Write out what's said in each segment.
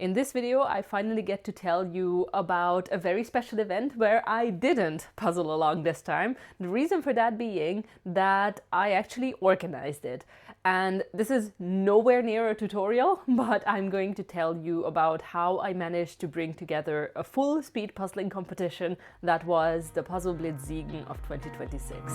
In this video, I finally get to tell you about a very special event where I didn't puzzle along this time. The reason for that being that I actually organized it. And this is nowhere near a tutorial, but I'm going to tell you about how I managed to bring together a full speed puzzling competition that was the Puzzle Blitz Siegen of 2026.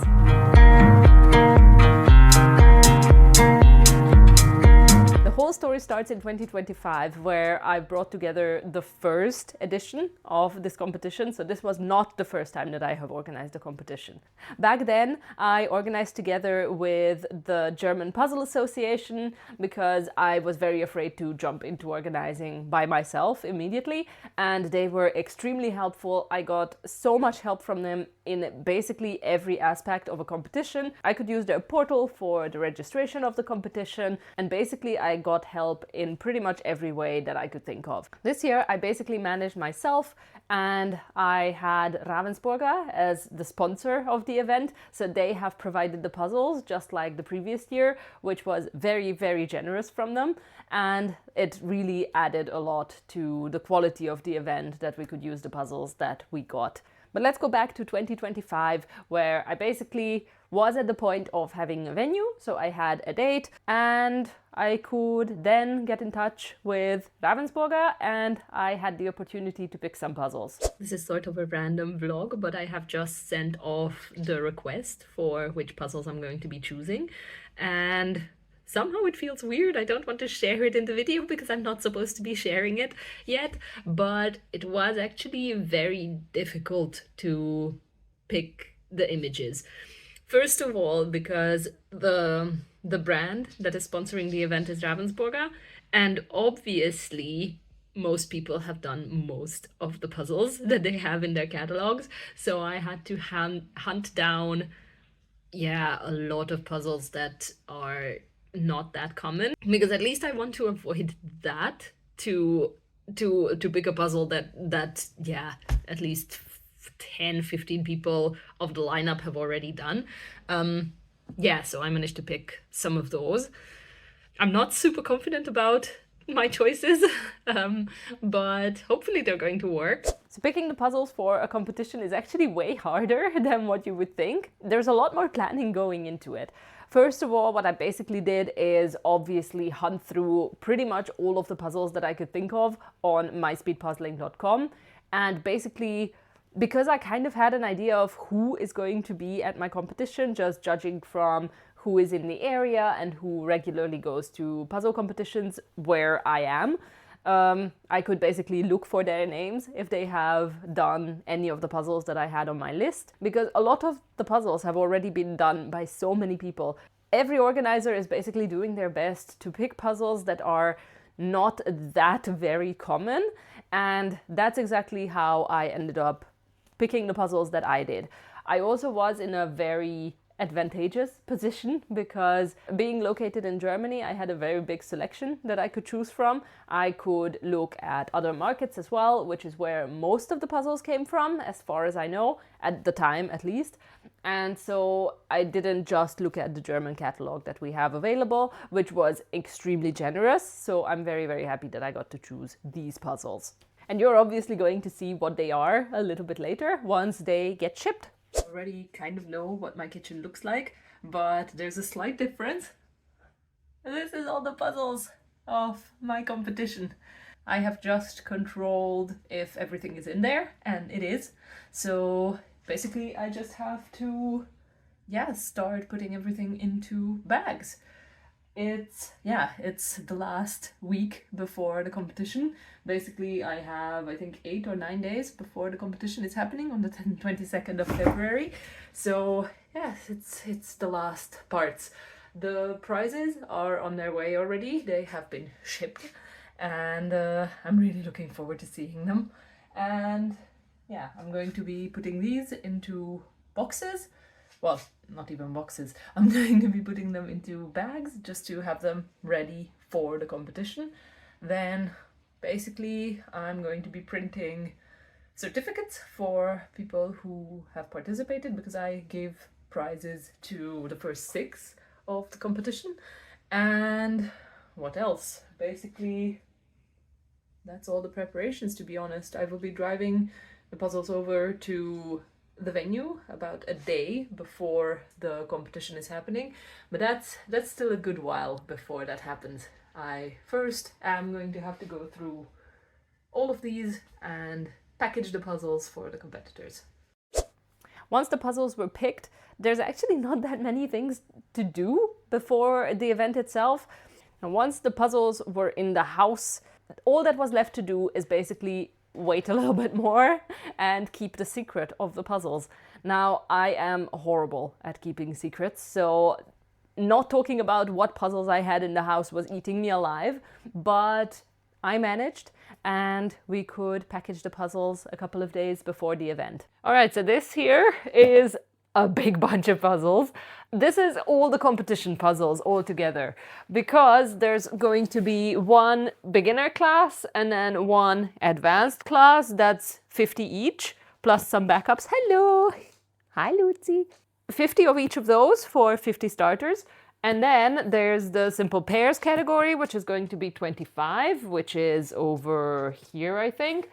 The whole story starts in 2025, where I brought together the first edition of this competition. So this was not the first time that I have organized a competition. Back then, I organized together with the German Puzzle Association because I was very afraid to jump into organizing by myself immediately, and they were extremely helpful. I got so much help from them in basically every aspect of a competition. I could use their portal for the registration of the competition, and basically I got help in pretty much every way that I could think of. This year I basically managed myself, and I had Ravensburger as the sponsor of the event, so they have provided the puzzles just like the previous year, which was very, very generous from them, and it really added a lot to the quality of the event that we could use the puzzles that we got. But let's go back to 2025, where I basically was at the point of having a venue, so I had a date, and I could then get in touch with Ravensburger, and I had the opportunity to pick some puzzles. This is sort of a random vlog, but I have just sent off the request for which puzzles I'm going to be choosing, and somehow it feels weird. I don't want to share it in the video because I'm not supposed to be sharing it yet, but it was actually very difficult to pick the images. First of all, because the brand that is sponsoring the event is Ravensburger, and obviously most people have done most of the puzzles that they have in their catalogs, so I had to hunt down a lot of puzzles that are not that common, because at least I want to avoid that to pick a puzzle that at least 10-15 people of the lineup have already done. So I managed to pick some of those. I'm not super confident about my choices, but hopefully they're going to work. So picking the puzzles for a competition is actually way harder than what you would think. There's a lot more planning going into it. First of all, what I basically did is obviously hunt through pretty much all of the puzzles that I could think of on myspeedpuzzling.com, and basically, because I kind of had an idea of who is going to be at my competition, just judging from who is in the area and who regularly goes to puzzle competitions where I am, I could basically look for their names if they have done any of the puzzles that I had on my list, because a lot of the puzzles have already been done by so many people. Every organizer is basically doing their best to pick puzzles that are not that very common, and that's exactly how I ended up picking the puzzles that I did. I also was in a very advantageous position because being located in Germany, I had a very big selection that I could choose from. I could look at other markets as well, which is where most of the puzzles came from, as far as I know, at the time at least. And so I didn't just look at the German catalog that we have available, which was extremely generous. So I'm very, very happy that I got to choose these puzzles. And you're obviously going to see what they are a little bit later once they get shipped. I already kind of know what my kitchen looks like, but there's a slight difference. This is all the puzzles of my competition. I have just controlled if everything is in there, and it is. So basically I just have to start putting everything into bags. It's the last week before the competition. Basically, I have, I think, 8 or 9 days before the competition is happening on the 22nd of February. So, yes, it's the last parts. The prizes are on their way already. They have been shipped, and I'm really looking forward to seeing them. And I'm going to be putting these into boxes. Well, not even boxes. I'm going to be putting them into bags just to have them ready for the competition. Then basically I'm going to be printing certificates for people who have participated, because I gave prizes to the first 6 of the competition. And what else? Basically that's all the preparations, to be honest. I will be driving the puzzles over to the venue about a day before the competition is happening, but that's still a good while before that happens. I first am going to have to go through all of these and package the puzzles for the competitors. Once the puzzles were picked, there's actually not that many things to do before the event itself. And once the puzzles were in the house, all that was left to do is basically wait a little bit more and keep the secret of the puzzles. Now, I am horrible at keeping secrets, so not talking about what puzzles I had in the house was eating me alive, but I managed, and we could package the puzzles a couple of days before the event. All right, so this here is a big bunch of puzzles. This is all the competition puzzles all together, because there's going to be one beginner class and then one advanced class. That's 50 each, plus some backups. Hello! Hi, Lucy. 50 of each of those for 50 starters. And then there's the simple pairs category, which is going to be 25, which is over here, I think.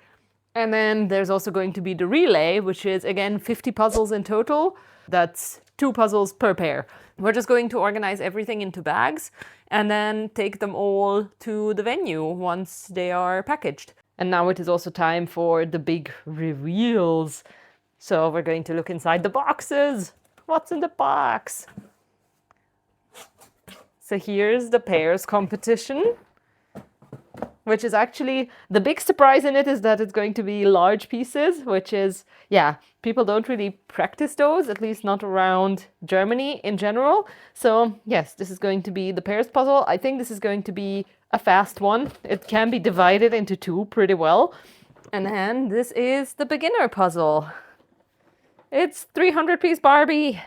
And then there's also going to be the relay, which is, again, 50 puzzles in total. That's 2 puzzles per pair. We're just going to organize everything into bags and then take them all to the venue once they are packaged. And now it is also time for the big reveals. So we're going to look inside the boxes. What's in the box? So here's the pairs competition, which is actually, the big surprise in it is that it's going to be large pieces, which is, yeah, people don't really practice those, at least not around Germany in general. So yes, this is going to be the pairs puzzle. I think this is going to be a fast one. It can be divided into 2 pretty well. And then this is the beginner puzzle. It's 300-piece Barbie.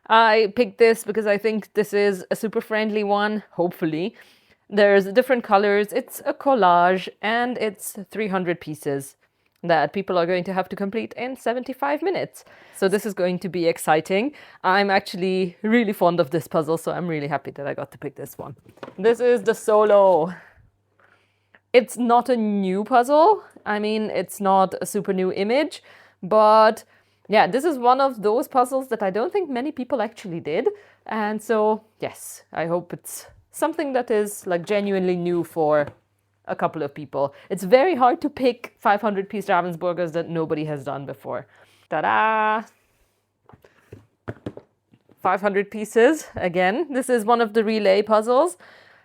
I picked this because I think this is a super friendly one, hopefully. There's different colors, it's a collage, and it's 300 pieces that people are going to have to complete in 75 minutes. So this is going to be exciting. I'm actually really fond of this puzzle, so I'm really happy that I got to pick this one. This is the solo. It's not a new puzzle. I mean, it's not a super new image, but yeah, this is one of those puzzles that I don't think many people actually did. And so, yes, I hope it's something that is like genuinely new for a couple of people. It's very hard to pick 500-piece Ravensburgers that nobody has done before. Ta-da! 500 pieces, again. This is one of the relay puzzles.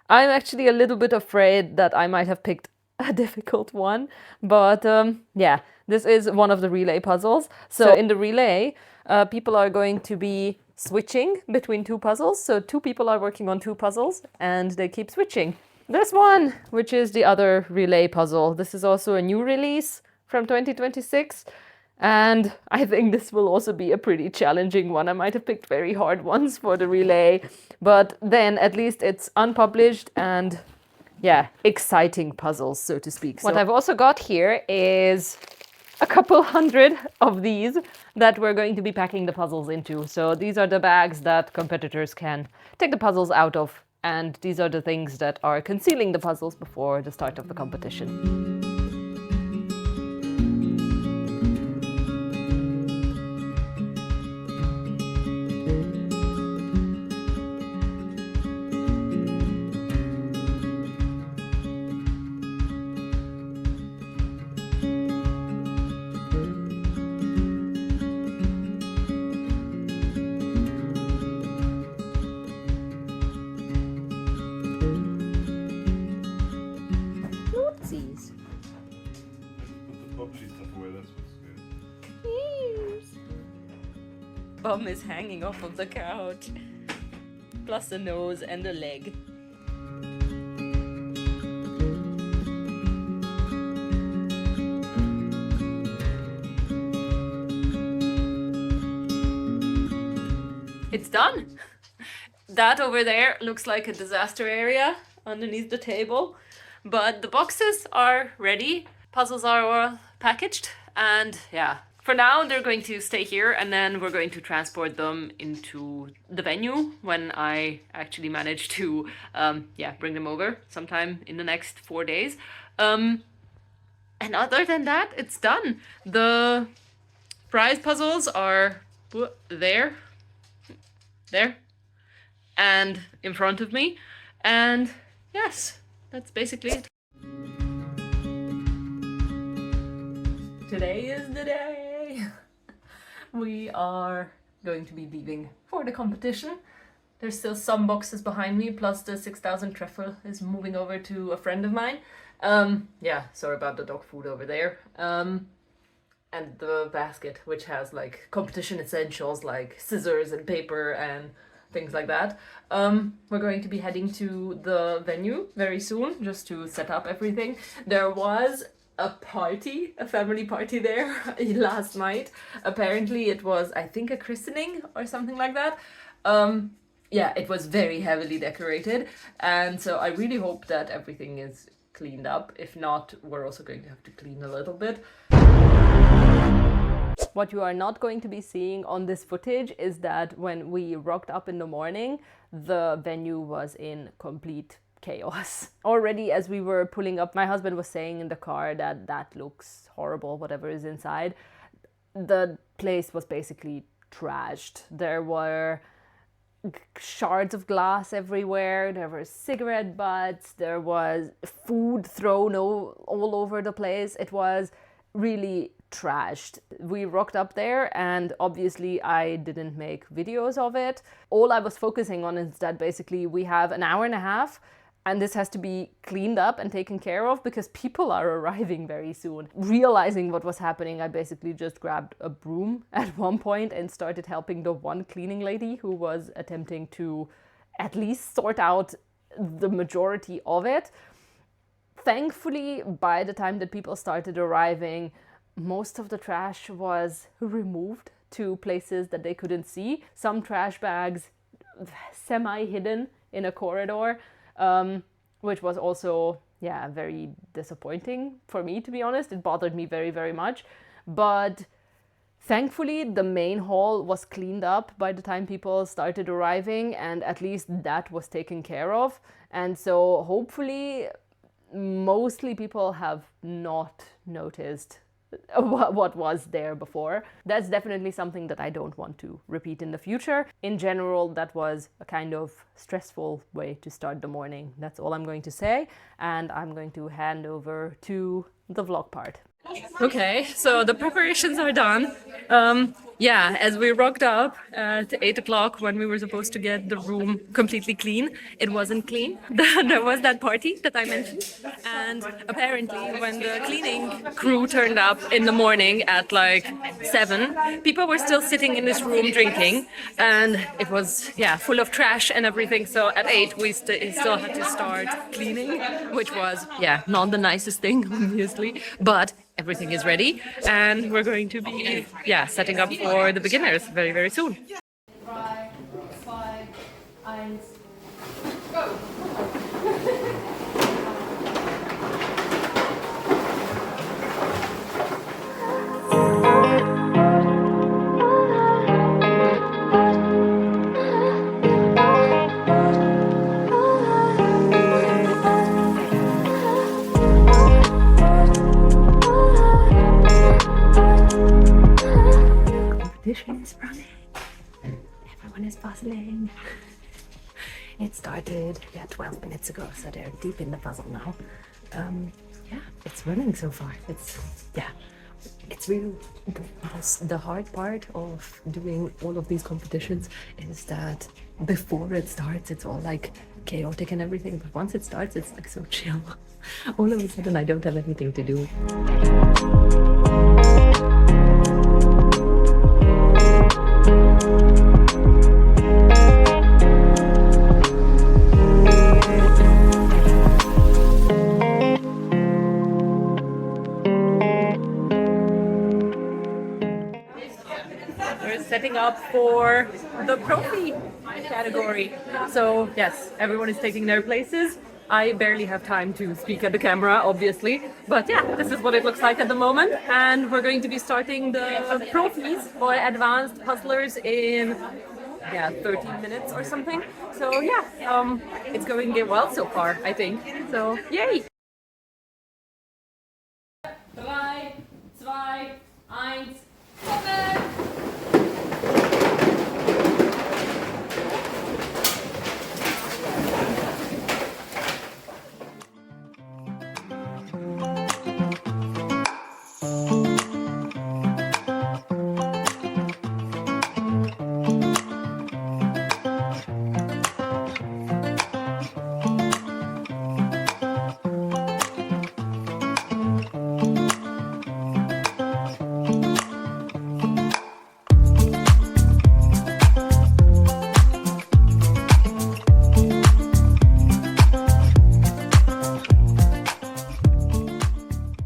I'm actually a little bit afraid that I might have picked a difficult one, but yeah, this is one of the relay puzzles. So in the relay, people are going to be switching between 2 puzzles. So 2 people are working on 2 puzzles and they keep switching. This one, which is the other relay puzzle. This is also a new release from 2026. And I think this will also be a pretty challenging one. I might have picked very hard ones for the relay, but then at least it's unpublished and yeah, exciting puzzles, so to speak. What I've also got here is a couple hundred of these that we're going to be packing the puzzles into. So these are the bags that competitors can take the puzzles out of, and these are the things that are concealing the puzzles before the start of the competition. Bum is hanging off of the couch, plus a nose and a leg. It's done! That over there looks like a disaster area underneath the table, but the boxes are ready, puzzles are all packaged, and yeah. For now, they're going to stay here, and then we're going to transport them into the venue when I actually manage to bring them over sometime in the next 4 days. And other than that, it's done. The prize puzzles are there, and in front of me. And yes, that's basically it. Today is the day. We are going to be leaving for the competition. There's still some boxes behind me, plus the 6,000 truffle is moving over to a friend of mine. Yeah, sorry about the dog food over there. And the basket, which has like competition essentials like scissors and paper and things like that. We're going to be heading to the venue very soon, just to set up everything. There was a party, a family party there last night. Apparently it was, I think, a christening or something like that. Yeah, it was very heavily decorated, and so I really hope that everything is cleaned up. If not, we're also going to have to clean a little bit. What you are not going to be seeing on this footage is that when we rocked up in the morning, the venue was in complete chaos. Already as we were pulling up, my husband was saying in the car that that looks horrible, whatever is inside. The place was basically trashed. There were shards of glass everywhere, there were cigarette butts, there was food thrown all over the place. It was really trashed. We rocked up there, and obviously I didn't make videos of it. All I was focusing on is that basically we have an hour and a half and this has to be cleaned up and taken care of because people are arriving very soon. Realizing what was happening, I basically just grabbed a broom at one point and started helping the one cleaning lady who was attempting to at least sort out the majority of it. Thankfully, by the time that people started arriving, most of the trash was removed to places that they couldn't see. Some trash bags semi-hidden in a corridor, which was also, yeah, very disappointing for me, to be honest. It bothered me very, very much. But thankfully, the main hall was cleaned up by the time people started arriving, and at least that was taken care of. And so hopefully, mostly people have not noticed what was there before. That's definitely something that I don't want to repeat in the future. In general, that was a kind of stressful way to start the morning. That's all I'm going to say, and I'm going to hand over to the vlog part. Okay, so the preparations are done. Yeah, as we rocked up at 8 o'clock when we were supposed to get the room completely clean, it wasn't clean. There was that party that I mentioned. And apparently when the cleaning crew turned up in the morning at like 7, people were still sitting in this room drinking. And it was, yeah, full of trash and everything. So at 8 we still had to start cleaning, which was, yeah, not the nicest thing, obviously. But everything is ready, and we're going to be, yeah, setting up for the beginners very, very soon. 3, 2, 1, go! Competition is running. Everyone is bustling. It started 12 minutes ago, so they're deep in the puzzle now. Yeah, it's running so far. It's really the hard part of doing all of these competitions is that before it starts, it's all like chaotic and everything. But once it starts, it's like so chill. All of a sudden, I don't have anything to do. Setting up for the trophy category. So yes, everyone is taking their places. I barely have time to speak at the camera, obviously, but yeah, this is what it looks like at the moment, and we're going to be starting the trophies for advanced puzzlers in 13 minutes or something. So yeah, it's going well so far, I think. So yay! 3, 2, 1, stoppen!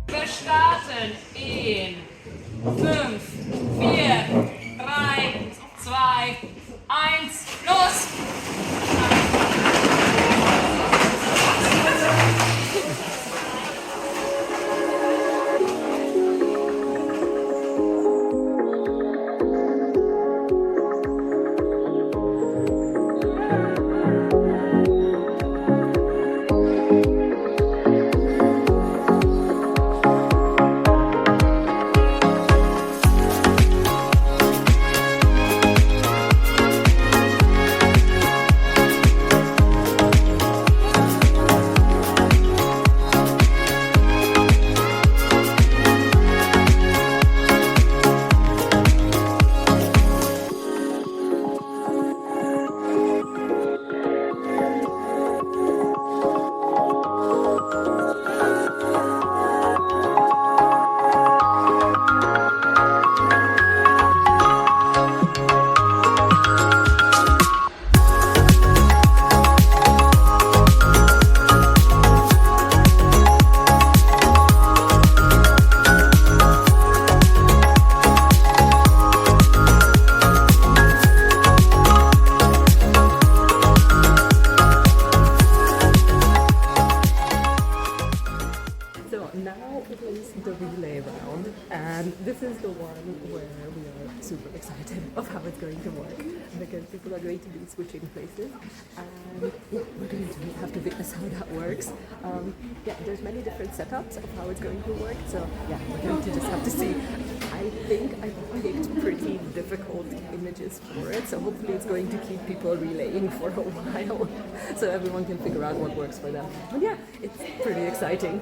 Wir starten in 5, 4, 3, 2, 1, los! So now it is the relay round, and this is the one where we are super excited of how it's going to work, because people are going to be switching places, and yeah, we're going to have to witness how that works. Yeah, there's many different setups of how it's going to work, so yeah, we're going to just have to see. I think I picked pretty difficult images for it, so hopefully it's going to keep people relaying for a while, so everyone can figure out what works for them. But yeah, it's pretty exciting.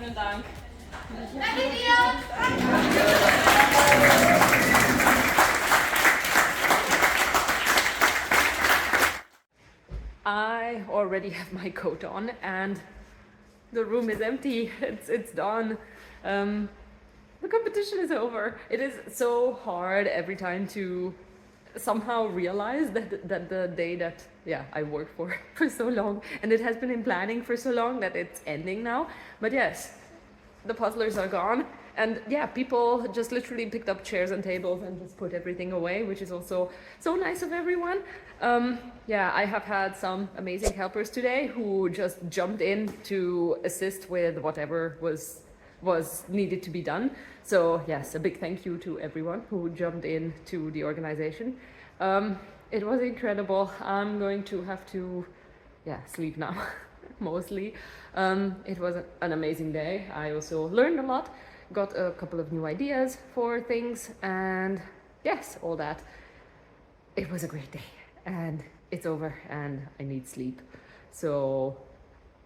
Vielen Dank. I already have my coat on and the room is empty. It's done. The competition is over. It is so hard every time to somehow realize that the day that I worked for so long, and it has been in planning for so long, that it's ending now. But yes, the puzzlers are gone, and people just literally picked up chairs and tables and just put everything away, which is also so nice of everyone. I have had some amazing helpers today who just jumped in to assist with whatever was needed to be done. So yes, a big thank you to everyone who jumped in to the organization. It was incredible. I'm going to have to sleep now mostly. It was an amazing day. I also learned a lot, got a couple of new ideas for things, and yes, all that. It was a great day and it's over and I need sleep. So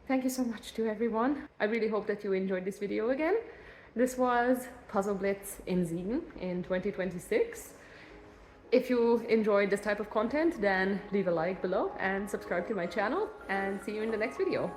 thank you so much to everyone. I really hope that you enjoyed this video again. This was Puzzle Blitz in Siegen in 2026. If you enjoyed this type of content, then leave a like below and subscribe to my channel, and see you in the next video.